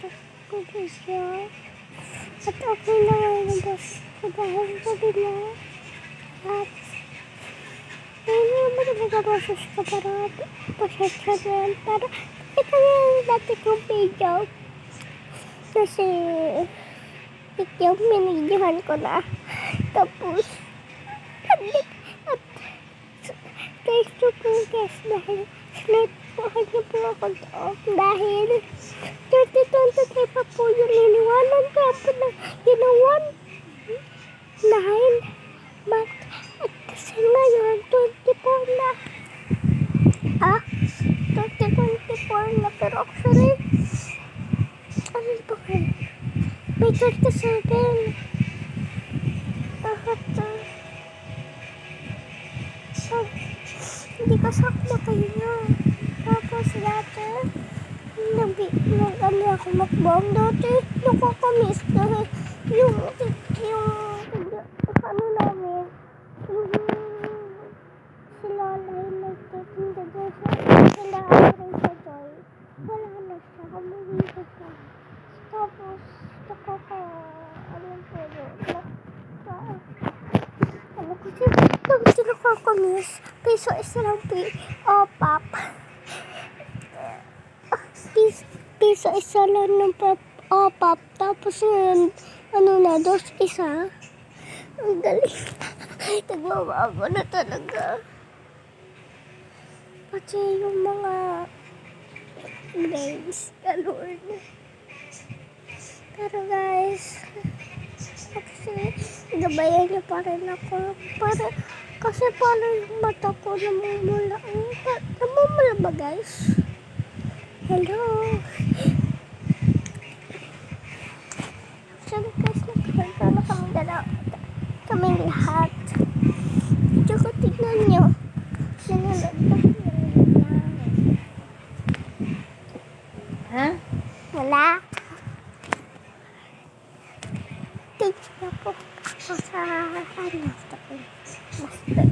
natatakot ko siya. At okay na ngayon sa dahil sa nila. At hindi naman nagaboses ka para pasensya na yan. Pero kita na yung dati kong video. Kasi yung minigyan ko na. Tapos at guys to po guys dahil slide po niyo po ako doon. Dahil 2023 pa po yung liliwanan ko po na ginawa 9 month. At kasi ngayon 24 na. 2024 na. Pero actually ano ba kayo? May 27. Hindi ka sakto kayo. Tapos dati, nag-ano ako makbang dati. Nakakamiss dahil yung ano namin, sila lang nagtitinda doon sila rin sa Joy. Wala na siya, kumuwi ko siya. Tapos, ano po yun, ano kasi, bakit sila nakakamiss? Piso isa lang pop. Piso isa lang ng pop. Tapos yun, ano na, dos isa. Ang galing. Nagmabago na talaga. Pati yung mga grades, Lord. Pero guys, kasi gabayan niyo pa rin ako. Kasi parang yung mata ko namumula. Namumula ba guys? Hello? Actually guys, nagkakanta na kaming lahat. Tsaka tignan nyo. Sinunod na Ha? wala. Tignan po ako sa ano. Basta.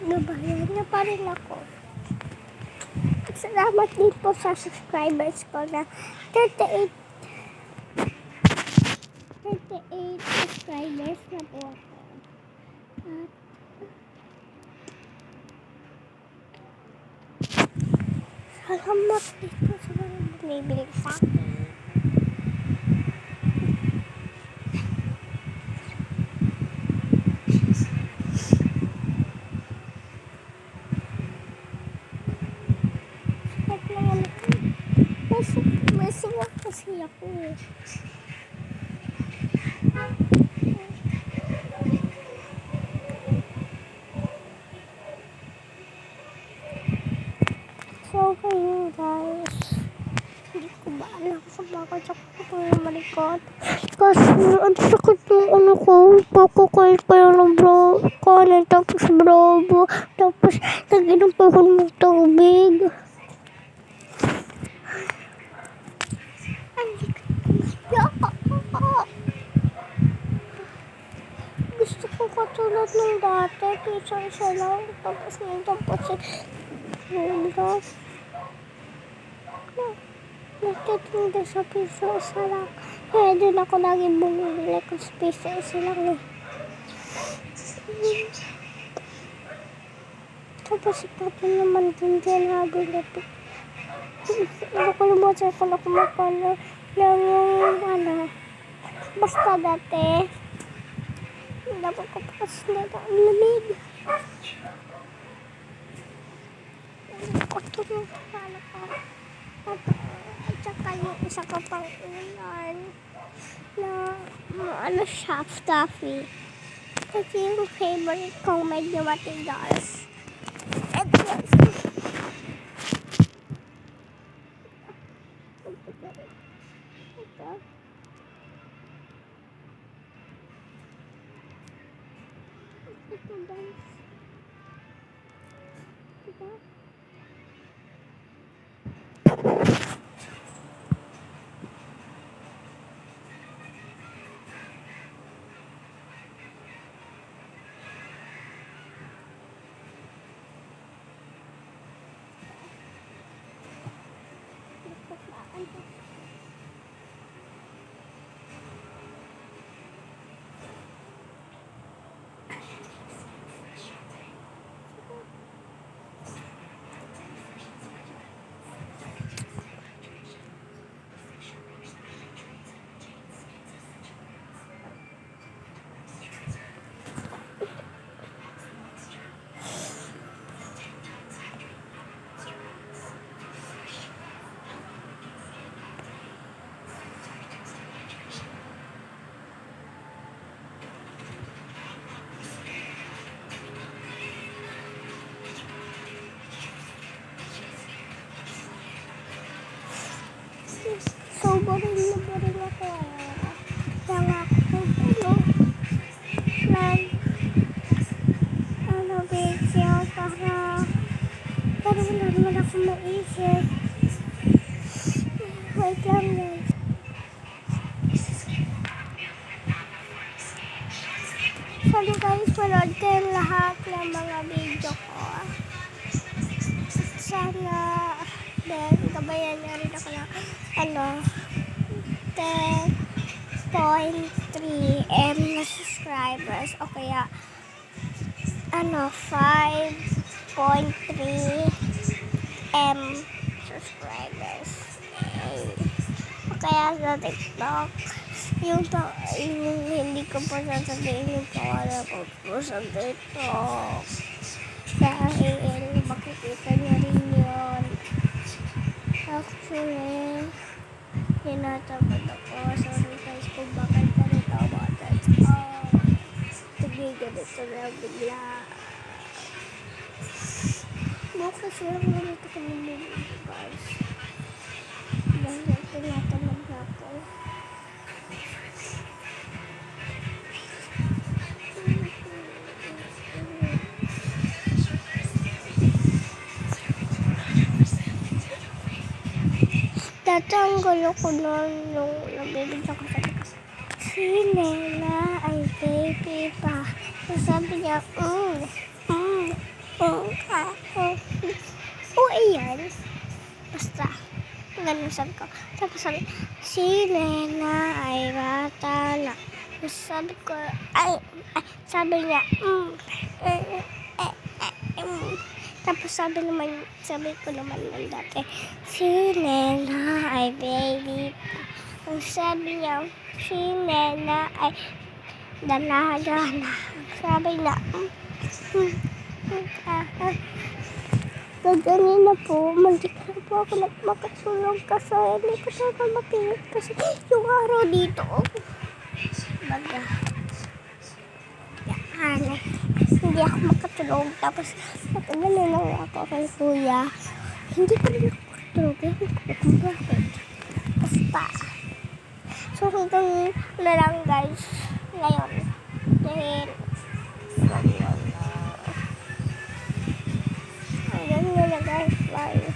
Nabayan niya pa rin ako. At salamat din po sa subscribers ko na 38 subscribers na po ako. At salamat din po sa mga bumibili sa akin. May singa kasi ako. So kayo guys, hindi ko ba alam kung bakit ako malikot. Kasi ang sakit ng ano ko, pakukuin ko yung bro kanin, tapos brobo, tapos nag-inom pa ako ng tubig. Gusto ko katulad ng dati, isa lang, tapos nagtitinda sa piso isa lang. Kaya din ako lagi bumili kasi piso isa lang eh. Tapos ito naman din nabili. Ano ko yung botsa ko na kumakala yung ano. Basta dati. Hindi ako kapos na ang lamig. Ito yung kala ko. At saka yung isa ko pang ulan na ano siya, stuffy. Kasi yung favorite kong medyo matigas. Ito guys. Diba? So, boring na boring ako. Kaya nga ako video para wala naman ako maisip. Wait lang guys. Sorry guys, manood kayo lahat ng mga video ko. Sana gabayan niyo rin ako ng 10.3 M na subscribers o kaya 5.3 M subscribers. O kaya sa TikTok yung hindi ko pa sasabihin yung pangalan ko po sa TikTok dahil makikita niyo rin yun. Actually, tinatamad ako. Sorry guys kung bakit ganito about that. Hindi ganito na bigla. Bukas lang ganito kami nila guys. Dahil tinatamad na ako. Dati ang gulo ko noon nung nabibig ako sa takas. Si Nela ay baby pa. Sabi niya, ayan. Basta, ganun sabi ko. Tapos sabi, si Nela ay bata na. Sabi ko, sabi niya, tapos sabi ko naman ng dati, si Nela ay baby pa. Ang sabi niya, si Nela ay dalaga na. Sabi niya, gaganin na po, mandik na po ako makatulog kasi hindi ko talaga mapilit kasi yung araw dito. Baga. Yan. Hindi ako makatulog. Tapos, gano'n lang ako kay kuya. Hindi ko rin ako makatulog. Hindi ko kung bakit. Basta. So, hanggang na lang guys. Ngayon. Dahil, hanggang na lang guys. Bye.